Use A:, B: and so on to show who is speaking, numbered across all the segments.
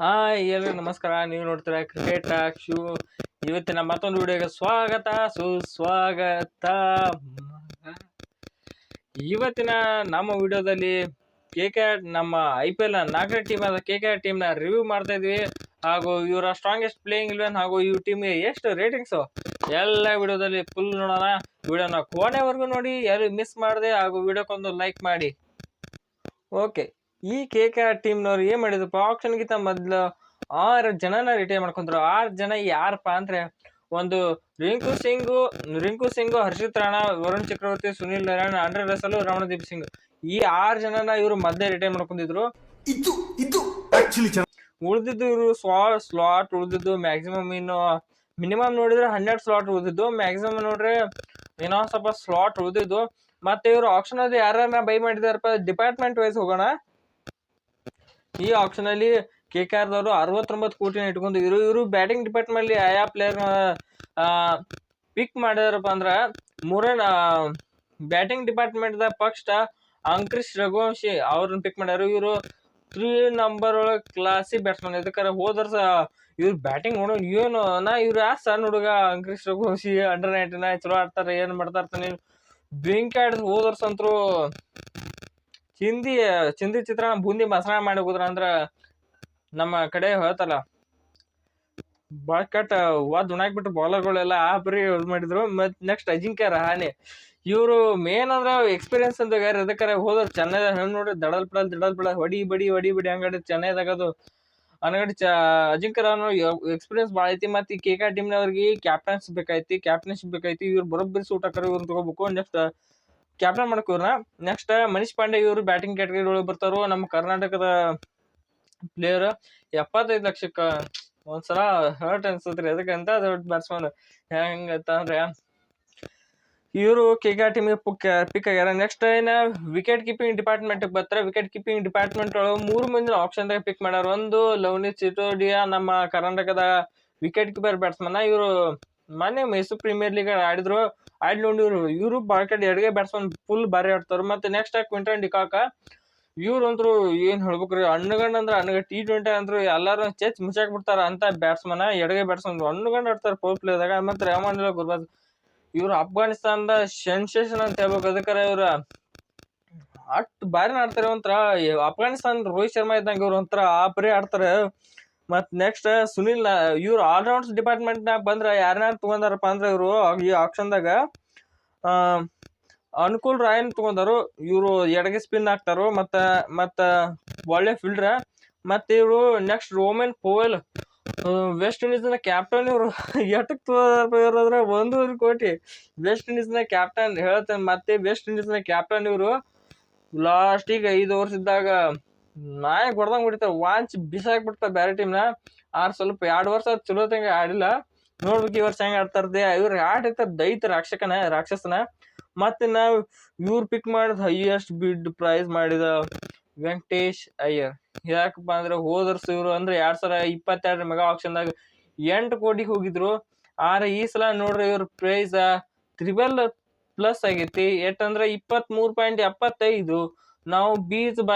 A: Hi ಎಲ್ರಿಗೂ ನಮಸ್ಕಾರ. ನೀವು ನೋಡ್ತೀರಾ ಕ್ರಿಕೆಟ್ ಟಾಕ್ ಶೋ. ಇವತ್ತಿನ ಮತ್ತೊಂದು ವಿಡಿಯೋಗೆ ಸ್ವಾಗತ ಸುಸ್ವಾಗತ. ಇವತ್ತಿನ ನಮ್ಮ ವಿಡಿಯೋದಲ್ಲಿ ನಮ್ಮ IPL ನಾಲ್ಕನೇ ಟೀಮ್ ಆದ KKR ಟೀಮ್ನ ರಿವ್ಯೂ ಮಾಡ್ತಾ ಇದ್ವಿ. ಹಾಗೂ ಇವರ ಸ್ಟ್ರಾಂಗೆಸ್ಟ್ ಪ್ಲೇಯಿಂಗ್ 11 ಹಾಗೂ ಈ ಟೀಮ್ಗೆ ಎಷ್ಟು ರೇಟಿಂಗ್ಸು ಎಲ್ಲ ವಿಡಿಯೋದಲ್ಲಿ ಫುಲ್ ನೋಡೋಣ. ವಿಡಿಯೋನ ಕೊನೆವರೆಗೂ ನೋಡಿ, ಯಾರು ಮಿಸ್ ಮಾಡದೆ, ಹಾಗೂ ವಿಡಿಯೋಕ್ಕೊಂದು ಲೈಕ್ ಮಾಡಿ. ಓಕೆ, ಈ KKR ಟೀಮ್ನವ್ರು ಏನ್ ಮಾಡಿದ್ರು, ಆಪ್ಷನ್ಗಿಂತ ಮೊದ್ಲು 6 ಜನನ ರಿಟೈರ್ ಮಾಡ್ಕೊಂಡ್ರು. 6 ಜನ ಯಾರಪ್ಪ ಅಂದ್ರೆ, ಒಂದು ರಿಂಕು ಸಿಂಗು, ಹರ್ಷಿತ್ ರಾಣಾ, ವರುಣ್ ಚಕ್ರವರ್ತಿ, ಸುನಿಲ್ ನಾರಾಯಣ್, ಆಂಡ್ರೆ ರಸಲ್, ರಮಣದೀಪ್ ಸಿಂಗ್. ಈ 6 ಜನನ ಇವರು ಮೊದಲೇ ರಿಟೈರ್ ಮಾಡ್ಕೊಂಡಿದ್ರು. ಉಳಿದಿದ್ದು ಇವರು ಸ್ಲಾಟ್ ಉಳಿದಿದ್ದು ಮ್ಯಾಕ್ಸಿಮಮ್ ಮಿನಿಮಮ್ ನೋಡಿದ್ರೆ 12 ಸ್ಲಾಟ್ ಉಳಿದಿದ್ದು, ಮ್ಯಾಕ್ಸಿಮಮ್ ನೋಡ್ರೆ ಏನೋ ಸ್ವಲ್ಪ ಸ್ಲಾಟ್ ಉಳಿದಿದ್ದು. ಮತ್ತೆ ಇವರು ಆಪ್ಷನ್ ಅಲ್ಲಿ ಯಾರನ್ನ ಬೈ ಮಾಡಿದಾರಪ್ಪ, ಡಿಪಾರ್ಟ್ಮೆಂಟ್ ವೈಸ್ ಹೋಗೋಣ. ಈ ಆಪ್ಷನ್ ಅಲ್ಲಿ KKR ದವರು 69 ಕೋಟಿನ ಇಟ್ಕೊಂಡು ಇವರು ಬ್ಯಾಟಿಂಗ್ ಡಿಪಾರ್ಟ್ಮೆಂಟ್ ಅಲ್ಲಿ ಆಯಾ ಪ್ಲೇಯರ್ ಪಿಕ್ ಮಾಡಿದಾರಪ್ಪ ಅಂದ್ರ, ಬ್ಯಾಟಿಂಗ್ ಡಿಪಾರ್ಟ್ಮೆಂಟ್ ದ ಫಸ್ಟ್ ಅಂಕರೀಶ್ ರಘುವಂಶಿ ಅವ್ರನ್ನ ಪಿಕ್ ಮಾಡ್ಯಾರ. ಇವರು 3 ನಂಬರ್ ಒಳಗೆ ಕ್ಲಾಸಿ ಬ್ಯಾಟ್ಸ್ಮನ್. ಇದಕ್ಕಾರ ಹೋದರ್ಸ ಇವ್ರ ಬ್ಯಾಟಿಂಗ್ ನೋಡೋ ಏನು ಇವ್ರು ಸಣ್ಣ ಹುಡುಗ ಅಂಕರೀಶ್ ರಘುವಂಶಿ, ಅಂಡರ್ 19 ಚಲೋ ಆಡ್ತಾರೆ, ಏನ್ ಮಾಡ್ತಾರ ಬೆಂಕಿ ಆಡಿದ್. ಹೋದರ್ಸ ಅಂತರೂ ಚಿಂದಿ ಚಿತ್ರಾನ್ನ ಬೂಂದಿ ಮಸಾಲ ಮಾಡಿ ಹೋದ್ರ ಅಂದ್ರ ನಮ್ಮ ಕಡೆ ಹೇಳ್ತಲ್ಲ ಬಾಳ್ಕಟ್ ಉಣಾಕ್ಬಿಟ್ರು ಬಾಲರ್ಗಳೆಲ್ಲ ಬರೀ ಯೂಸ್ ಮಾಡಿದ್ರು. ಮತ್ ನೆಕ್ಸ್ಟ್ ಅಜಿಂಕ್ಯ ರಹಾನೆ, ಇವರು ಮೇನ್ ಅಂದ್ರ ಎಕ್ಸ್ಪೀರಿಯನ್ಸ್ ಅಂತ ಯಾರು ಅದಕ್ಕಾರ ಹೋದ್ರು ಚೆನ್ನೈದಾಗ ನೋಡ್ರಿ, ದಡಲ್ ಬಿಡ ಹೊಡಿ ಬಡಿ ಹಂಗಾಡಿ ಚೆನ್ನೈದಾಗ ಅದು ಅನಗಡಿ ಅಜಿಂಕ್ಯ ರಹಾನೆ ಎಕ್ಸ್ಪೀರಿಯನ್ಸ್ ಭಾಳ ಐತಿ. ಮತ್ತೆ ಈ KKR ಟೀಮ್ನವ್ರಿಗೆ ಕ್ಯಾಪ್ಟನ್ಶಿಪ್ ಬೇಕೈತಿ. ಇವ್ರು ಬರೋಬ್ಬರಿ ಸೂಟ್ ಹಾಕಾರ, ಇವ್ರನ್ನ ತಗೋಬೇಕು. ನೆಕ್ಸ್ಟ್ ಕ್ಯಾಪ್ಟನ್ ಮಾಡಕ್ ಇವ್ರನ್ನ. ನೆಕ್ಸ್ಟ್ ಮನೀಶ್ ಪಾಂಡೆ, ಇವರು ಬ್ಯಾಟಿಂಗ್ ಕ್ಯಾಟಗರಿ ಒಳಗೆ ಬರ್ತಾರೋ. ನಮ್ಮ ಕರ್ನಾಟಕದ ಪ್ಲೇಯರ್ 75 ಲಕ್ಷಕ್ಕ ಒಂದ್ಸಲ ಹರ್ಟ್ ಅನ್ಸತ್ರಿ. ಅದಕ್ಕಂತ ದೊಡ್ಡ ಬ್ಯಾಟ್ಸ್ಮನ್ ಹೆಂಗಂತ ಅಂದ್ರೆ ಇವರು KKR ಟೀಮಿಗೆ ಪಿಕ್ ಆಗ್ಯಾರ. ನೆಕ್ಸ್ಟ್ ಏನ ವಿಕೆಟ್ ಕೀಪಿಂಗ್ ಡಿಪಾರ್ಟ್ಮೆಂಟ್ ಬರ್ತಾರೆ. ವಿಕೆಟ್ ಕೀಪಿಂಗ್ ಡಿಪಾರ್ಟ್ಮೆಂಟ್ ಒಳಗೆ 3 ಮಂದಿ ಆಪ್ಷನ್ ದಾಗ ಪಿಕ್ ಮಾಡ್ಯಾರ. ಒಂದು ಲವನೀತ್ ಸಿಟೋಡಿಯಾ, ನಮ್ಮ ಕರ್ನಾಟಕದ ವಿಕೆಟ್ ಕೀಪರ್ ಬ್ಯಾಟ್ಸ್ಮನ್. ಇವರು ಮೊನ್ನೆ ಮೈಸೂರು ಪ್ರೀಮಿಯರ್ ಲೀಗ್ ಆಡಿದ್ರು. ಇವರು ಬಾಳ್ಕಡ್ ಎಡಗೆ ಬ್ಯಾಟ್ಸ್ಮನ್ ಫುಲ್ ಬಾರಿ ಆಡ್ತಾರ. ಮತ್ತೆ ನೆಕ್ಸ್ಟ್ ಕ್ವಿಂಟನ್ ಡಿಕಾಕ, ಇವ್ರಂದ್ರು ಏನ್ ಹೇಳ್ಬೇಕ್ರಿ, ಅಣ್ಣಗಂಡ್ ಅಂದ್ರ T20 ಅಂದ್ರು ಎಲ್ಲಾರು ಚೆಚ್ ಮುಚ್ಚಾಕ್ ಬಿಡ್ತಾರ ಅಂತ ಬ್ಯಾಟ್ಸ್ಮನ್. ಎಡಗೆ ಬ್ಯಾಟ್ಸ್ಮನ್ ಅಣ್ಣಗಂಡ್ ಆಡ್ತಾರ ಪವರ್ ಪ್ಲೇದಾಗ. ಮತ್ತೆ ರೆಹಮಾನ್ ಗುರ್ಬಾಜ್, ಇವ್ರು ಅಫ್ಘಾನಿಸ್ತಾನದ ಸೆನ್ಸೇಷನ್ ಅಂತ ಹೇಳ್ಬೇಕು. ಅದಕ್ಕಾರ ಇವ್ರ ಅಷ್ಟ್ ಬಾರಿ ಆಡ್ತಾರೆ. ಒಂಥರ ಅಫ್ಘಾನಿಸ್ತಾನ ರೋಹಿತ್ ಶರ್ಮಾ ಇದ್ದಂಗ ಇವ್ರು ಒಂಥರ ಬರೀ ಆಡ್ತಾರೆ. ಮತ್ ನೆಕ್ಸ್ಟ್ ಸುನಿಲ್, ಇವ್ರು ಆಲ್ರೌಂಡ್ಸ್ ಡಿಪಾರ್ಟ್ಮೆಂಟ್ ನಾಗ ಬಂದ್ರ ಯಾರ್ಯಾರು ತಗೊಂಡಾರಪ್ಪ ಅಂದ್ರ, ಇವರು ಈ ಆಪ್ಷನ್ದಾಗ ಅನುಕೂಲ್ ರಾಯನ್ ತಗೊಂಡಾರು. ಇವರು ಎಡಗೆ ಸ್ಪಿನ್ ಹಾಕ್ತಾರು, ಮತ್ತ ಒಳ್ಳೆ ಫೀಲ್ಡರ್. ಮತ್ತೆ ಇವರು next Rovman Powell, West Indies ನ ಕ್ಯಾಪ್ಟನ್. ಇವರು ಎಟಕ್ ತಗೋದ್ರ 1 ಕೋಟಿ. ವೆಸ್ಟ್ ಇಂಡೀಸ್ ನ ಕ್ಯಾಪ್ಟನ್ ಹೇಳ್ತೇನೆ. ಮತ್ತೆ ವೆಸ್ಟ್ ಇಂಡೀಸ್ ನ ಕ್ಯಾಪ್ಟನ್ ಇವರು ಲಾಸ್ಟಿಗೆ 5 ವರ್ಷ ಇದ್ದಾಗ ನಾಯಕ್ ಹೊಡೆದಂಗ್ ಹೊಡಿತಾರ, ವಾಂಚ್ ಬಿಸಾಕ್ಬಿಡ್ತಾರ ಬೇರೆ ಟೀಮ್ನ. ಸ್ವಲ್ಪ 2 ವರ್ಷ ಚಲೋ ತಂಗ ಆಡಿಲ್ಲ. ನೋಡ್ಬೇಕು ಈ ವರ್ಷ ಹೆಂಗ್ ಆಡ್ತಾರ್ದೆ. ಇವ್ರ ಆಡಿರ್ತಾರ ದೈತ ರಾಕ್ಷಸನ. ಮತ್ತೆ ನಾವು ಇವ್ರು ಪಿಕ್ ಮಾಡಿದ ಹೈಯೆಸ್ಟ್ ಬಿಡ್ ಪ್ರೈಸ್ ಮಾಡಿದ ವೆಂಕಟೇಶ್ ಅಯ್ಯರ್. ಯಾಕಪ್ಪ ಅಂದ್ರೆ ಹೋದರ್ಸ ಇವ್ರು ಅಂದ್ರೆ 2022 ಮೆಗಾ ಆಕ್ಷನ್ದಾಗ 8 ಕೋಟಿಗೆ ಹೋಗಿದ್ರು. ಆದ್ರೆ ಈ ಸಲ ನೋಡ್ರಿ ಇವ್ರ ಪ್ರೈಸ್ ++ ಆಗೈತಿ. ಎಷ್ಟಂದ್ರೆ 23.75. ನಾವು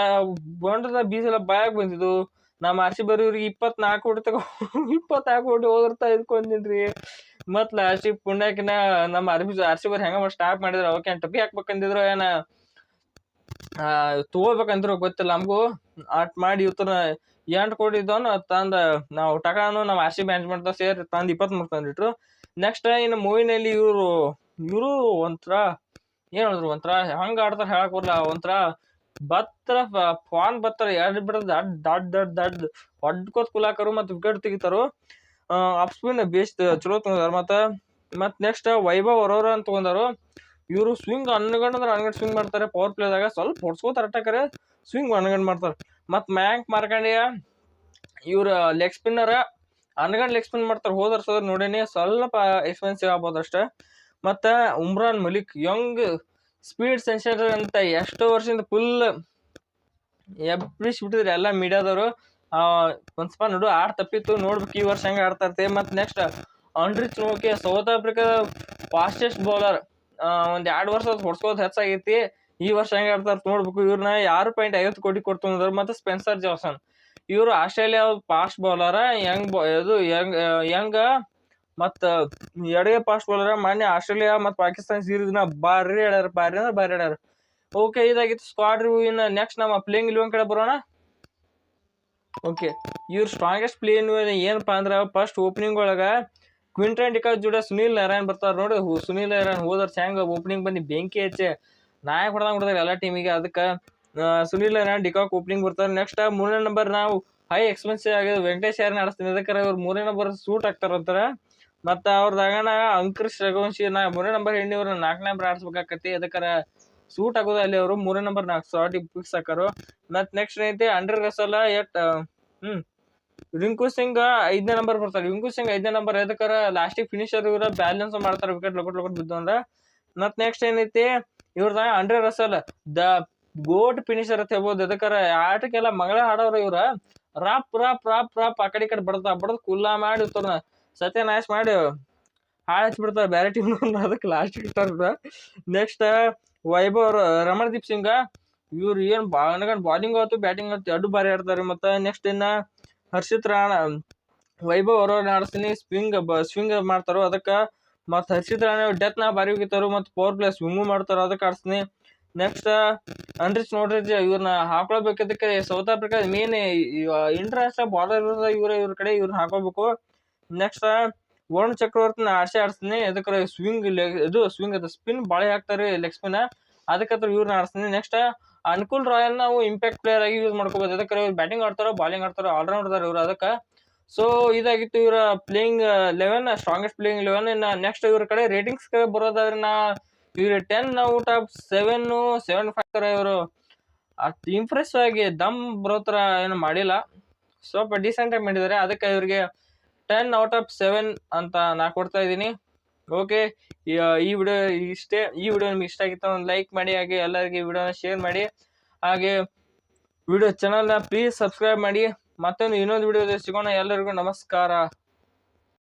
A: ಬೊಂಡದ ಬೀಜ ಎಲ್ಲ ಬಾಯಾಗ ಬಂದಿದ್ದು. ನಮ್ಮ RCB ಇವ್ರಿಗೆ 24 ಕೋಟಿ 24 ಕೋಟಿ ಹೋಗಿರ್ತಾ ಇದ್ಕೊಂಡ್ರಿ. ಮತ್ ಲಾಸ್ಟಿಗೆ ಪುಣ್ಯಕಿನ ನಮ್ಮ RCB ಹೆಂಗ ಸ್ಟಾಪ್ ಮಾಡಿದ್ರ, ಅವಕ್ಕೆ ಟಪಿ ಹಾಕ್ಬೇಕಂದಿದ್ರು, ಏನ ತಗೋಬೇಕಂದ್ರು ಗೊತ್ತಿಲ್ಲ ನಮಗೂ. ಆಟ್ ಮಾಡಿ ಇವತ್ತನ 8 ಕೋಟಿ ಇದ್ದವನು ತಂದ ನಾವು ಟಕಾನು ನಮ್ಮ RCB ಮ್ಯಾನೇಜ್ಮೆಂಟ್ ಸೇರಿ ತಂದ್ 23 ತಂದಿಟ್ರು. ನೆಕ್ಸ್ಟ್ ಇನ್ನು ಮೂವಿನಲ್ಲಿ ಇವರು ಒಂಥರ ಏನ್ ಹೇಳಿದ್ರು, ಒಂಥರ ಹಂಗ ಆಡ್ತಾರ ಹೇಳಕ್ ಬರಲ್ಲ. ಒಂಥರ ಫಾನ್ ಬತ್ತರ 2 ಬಿಡದ ದಡ್ ಹೊಡ್ಕೋತ್ ಕುಲಾಕರು ಮತ್ತೆ ವಿಕೆಟ್ ತೆಗಿತಾರು. ಆಫ್ ಸ್ಪಿನ್ ಬೇಸ್ಟ್ ಚಲೋ ತಗೊಂಡಾರ. ಮತ್ ನೆಕ್ಸ್ಟ್ ವೈಭವ್ ಅರೋರ ಅಂತ ತಗೊಂಡಾರು. ಇವರು ಸ್ವಿಂಗ್ ಅನ್ಗಂಡ್ ಸ್ವಿಂಗ್ ಮಾಡ್ತಾರೆ. ಪವರ್ ಪ್ಲೇದಾಗ ಸ್ವಲ್ಪ ಹೊಡ್ಸ್ಕೋತಾರ ಅಟ್ಟಾಕರೆ, ಸ್ವಿಂಗ್ ಅನ್ಗಂಡ್ ಮಾಡ್ತಾರ. ಮತ್ ಮಯಾಂಕ್ ಮಾರ್ಕಂಡಿಯ, ಇವ್ರ ಲೆಗ್ ಸ್ಪಿನ್ನರ್ ಅನ್ಗಂಡ್ ಲೆಗ್ ಸ್ಪಿನ್ ಮಾಡ್ತಾರ. ಹೋದರ್ಸ ನೋಡೇನಿ, ಸ್ವಲ್ಪ ಎಕ್ಸ್ಪೆನ್ಸಿವ್ ಆಗ್ಬೋದು ಅಷ್ಟೇ. ಮತ್ತ ಉಮ್ರಾನ್ ಮಲಿಕ್, ಯಂಗ್ ಸ್ಪೀಡ್ ಸೆನ್ಸೇಟರ್ ಅಂತ ಎಷ್ಟೋ ವರ್ಷದಿಂದ ಫುಲ್ ಎಬ್ಬಿಸ್ಬಿಟ್ಟಿದ್ರಿ ಎಲ್ಲ ಮೀಡಿಯಾದವರು. ಒಂದ್ ಸ್ವಲ್ಪ ನೋಡು ಆಡ್ ತಪ್ಪಿತ್ತು, ನೋಡ್ಬೇಕು ಈ ವರ್ಷ ಹೆಂಗ ಆಡ್ತಾ ಇರ್ತೀವಿ. ಮತ್ ನೆಕ್ಸ್ಟ್ ಆಂಡ್ರಿಚ್ ನೋಕೆ, ಸೌತ್ ಆಫ್ರಿಕಾದ ಫಾಸ್ಟೆಸ್ಟ್ ಬೌಲರ್. ಒಂದ್ 2 ವರ್ಷ ಹೊಡ್ಸ್ಕೋದ್ ಹೆಚ್ಚಾಗೈತಿ. ಈ ವರ್ಷ ಹೆಂಗ ಆಡ್ತಾರ ನೋಡ್ಬೇಕು. ಇವ್ರನ್ನ 6.50 ಕೋಟಿ ಕೊಡ್ತಂದ್ರ. ಮತ್ತೆ ಸ್ಪೆನ್ಸರ್ ಜಾನ್ಸನ್, ಇವರು ಆಸ್ಟ್ರೇಲಿಯಾ ಫಾಸ್ಟ್ ಬೌಲರ್, ಯಂಗ್ ಮತ್ತ ಎಡಗೆ ಫಾಸ್ಟ್ ಬೌಲರ್. ಮೊನ್ನೆ ಆಸ್ಟ್ರೇಲಿಯಾ ಮತ್ತು ಪಾಕಿಸ್ತಾನ ಸೀರೀಸ್ನ ಭಾರಿ ಆಡ್ಯಾರ. ಓಕೆ, ಇದಾಗಿತ್ತು ಸ್ಕ್ವಾಡ್ ರಿವ್ಯೂ. ಇನ್ನು ನೆಕ್ಸ್ಟ್ ನಮ್ಮ ಪ್ಲೇಯಿಂಗ್ 11 ಕಡೆ ಬರೋಣ. ಓಕೆ, ಇವ್ರ ಸ್ಟ್ರಾಂಗೆಸ್ಟ್ ಪ್ಲೇ ಏನಪ್ಪಾ ಅಂದ್ರೆ ಫಸ್ಟ್ ಓಪನಿಂಗ್ ಒಳಗ ಕ್ವಿಂಟನ್ ಡಿಕಾಕ್ ಜೋಡ ಸುನಿಲ್ ನಾರಾಯಣ್ ಬರ್ತಾರ ನೋಡಿ. ಸುನಿಲ್ ನಾರಾಯಣ್ ಹೋದ ವರ್ಷ ಹೆಂಗ ಓಪನಿಂಗ್ ಬಂದು ಬೆಂಕಿ ಹಚ್ಚೆ ನಾಯಕ್ ಹೊಡೆದಾರ ಎಲ್ಲ ಟೀಮಿಗೆ. ಅದಕ್ಕೆ ಸುನಿಲ್ ನಾರಾಯಣ್ ಡಿಕಾಕ್ ಓಪನಿಂಗ್ ಬರ್ತಾರೆ. ನೆಕ್ಸ್ಟ್ 3ನೇ ನಂಬರ್ ನಾವು ಹೈ ಎಕ್ಸ್ಪೆನ್ಸಿವ್ ಆಗಿದೆ ವೆಂಕಟೇಶ್ ಯಾರನ್ನ ಆಡಿಸ್ತೀನಿ. ಅದಕ್ಕೆ ಇವ್ರು 3ನೇ ನಂಬರ್ ಸೂಟ್ ಆಗ್ತಾರಂತಾರ. ಮತ್ತ ಅವ್ರದಾಗಣ ಅಂಕುಶ್ ರಘುವಂಶಿ 3ನೇ ನಂಬರ್ ಹೆಣ್ಣಿ ಅವ್ರ 4ನೇ ನಂಬರ್ ಆಡ್ಸ್ಬೇಕಾಕತಿ. ಅದಕ್ಕಾರ ಸೂಟ್ ಆಗೋದು ಅಲ್ಲಿ ಅವರು 3ನೇ ನಂಬರ್ 4 ಶಾರ್ಟ್ ಫಿಕ್ಸ್ ಹಾಕಾರು. ಮತ್ ನೆಕ್ಸ್ಟ್ ಏನೈತಿ ಅಂಡ್ರೆ ರಸಲ್ ರಿಂಕು ಸಿಂಗ್ 5ನೇ ನಂಬರ್ ಬರ್ತಾರೆ. ರಿಂಕು ಸಿಂಗ್ 5ನೇ ನಂಬರ್ ಎದಕ್ಕಾರ ಲಾಸ್ಟಿಗೆ ಫಿನಿಶರ್ ಇವ್ರ ಬ್ಯಾಲೆನ್ಸ್ ಮಾಡ್ತಾರೆ ವಿಕೆಟ್ ಲೊಕಟ್ ಬಿದ್ದು ಅಂದ್ರ. ಮತ್ ನೆಕ್ಸ್ಟ್ ಏನೈತಿ ಇವ್ರದ ಅಂಡ್ರೆ ರಸಲ್ ದ ಗೋಟ್ ಫಿನಿಶರ್ ಅಂತ ಹೇಳ್ಬೋದು. ಎದಕ್ಕಾರ ಆಟಕ್ಕೆಲ್ಲ ಮಗಳ ಹಾಡೋರು ಇವ್ರ ರಾಪ್ ರಾಪ್ ರಾಪ್ ರಾಪ್ ಆ ಕಡೆ ಈ ಕಡೆ ಬಡದ್ ಕುಲ್ಲಾ ಮಾಡಿ ಇರ್ತಾರ ಸತ್ಯನಾಶ ಮಾಡಿ ಹಾಳು ಹಚ್ಬಿಡ್ತಾರ ಬೇರೆ ಟೀಮ್. ಅದಕ್ಕೆ ಲಾಸ್ಟ್ ಇರ್ತಾರ. ನೆಕ್ಸ್ಟ್ ವೈಭವ್ ರಮಣದೀಪ್ ಸಿಂಗ್ ಇವ್ರು ಏನ್ ಬಾಲಿಂಗ್ ಆಯ್ತು ಬ್ಯಾಟಿಂಗ್ ಆಯ್ತು ಎರಡು ಬಾರಿ ಆಡ್ತಾರೆ. ಮತ್ತೆ ನೆಕ್ಸ್ಟ್ ಇನ್ನ ಹರ್ಷಿತ್ ರಾಣಾ ವೈಭವ್ ಅವ್ರನ್ನ ಆಡಿಸ್ತೀನಿ ಸ್ವಿಂಗ್ ಮಾಡ್ತಾರೋ ಅದಕ್ಕೆ. ಮತ್ ಹರ್ಷಿತ್ ರಾಣಾ ಡೆತ್ ನ ಬಾರಿ ಹೋಗಿತಾರು ಮತ್ತೆ ಪವರ್ ಪ್ಲೇ ಸ್ವಿಂಗು ಮಾಡ್ತಾರೋ ಅದಕ್ಕೆ ಆಡಿಸ್ತೀನಿ. ನೆಕ್ಸ್ಟ್ ಅಂಡ್ರಿಚ್ ನೋಡ್ರಿಚ್ ಇವ್ರನ್ನ ಹಾಕೊಳ್ಬೇಕದಕ್ಕೆ South Africa main international border ಇವ್ರ ಕಡೆ ಇವ್ರನ್ನ ಹಾಕೋಬೇಕು. ನೆಕ್ಸ್ಟ್ ವರುಣ್ ಚಕ್ರವರ್ತಿನ ಆಡಿಸ್ತೀನಿ. ಅದಕ್ಕೆ ಸ್ವಿಂಗ್ ಸ್ಪಿನ್ ಬಾಳೆ ಹಾಕ್ತಾರೆ ಲೆಗ್ ಸ್ಪಿನ್, ಅದಕ್ಕೆ ಇವ್ರನ್ನ ಆಡಿಸ್ತೀನಿ. ನೆಕ್ಸ್ಟ್ ಅನುಕೂಲ್ ರಾಯಲ್ ನಾವು ಇಂಪ್ಯಾಕ್ಟ್ ಪ್ಲೇಯರ್ ಆಗಿ ಯೂಸ್ ಮಾಡ್ಕೋಬಹುದು. ಅದಕ್ಕೆ ಇವ್ರು ಬ್ಯಾಟಿಂಗ್ ಆಡ್ತಾರೋ ಬಾಲಿಂಗ್ ಆಡ್ತಾರೋ ಆಲ್ರೌಂಡರ್ ಇವ್ರು. ಅದಕ್ಕೆ ಸೊ ಇದಾಗಿತ್ತು ಇವರ ಪ್ಲೇಯಿಂಗ್ 11 ಸ್ಟ್ರಾಂಗೆಸ್ಟ್ ಪ್ಲೇಯಿಂಗ್ 11. ಇನ್ನ ನೆಕ್ಸ್ಟ್ ಇವ್ರ ಕಡೆ ರೇಟಿಂಗ್ಸ್ ಬರೋದಾದ್ರೆ ಇವ್ರ 10/7.5 ತರ ಇವರು ಅಷ್ಟು ಇಂಪ್ರೆಸಿವ್ ಆಗಿ ದಮ್ ಬರೋ ತರ ಏನು ಮಾಡಿಲ್ಲ, ಸ್ವಲ್ಪ ಡೀಸೆಂಟ್ ಆಗಿ ಮಾಡಿದ್ದಾರೆ. ಅದಕ್ಕೆ ಇವ್ರಿಗೆ 10/7 ಅಂತ ನಾ ಕೊಡ್ತಾ ಇದ್ದೀನಿ. ಓಕೆ, ಈ ವಿಡಿಯೋ ಇಷ್ಟೇ. ಈ ವಿಡಿಯೋ ನಿಮ್ಗೆ ಇಷ್ಟ ಆಗಿತ್ತು ಒಂದು ಲೈಕ್ ಮಾಡಿ, ಹಾಗೆ ಎಲ್ಲರಿಗೆ ವಿಡಿಯೋನ ಶೇರ್ ಮಾಡಿ, ಹಾಗೆ ವಿಡಿಯೋ ಚಾನಲ್ನ ಪ್ಲೀಸ್ ಸಬ್ಸ್ಕ್ರೈಬ್ ಮಾಡಿ. ಮತ್ತೊಂದು ಇನ್ನೊಂದು ವಿಡಿಯೋದಲ್ಲಿ ಸಿಗೋಣ. ಎಲ್ಲರಿಗೂ ನಮಸ್ಕಾರ.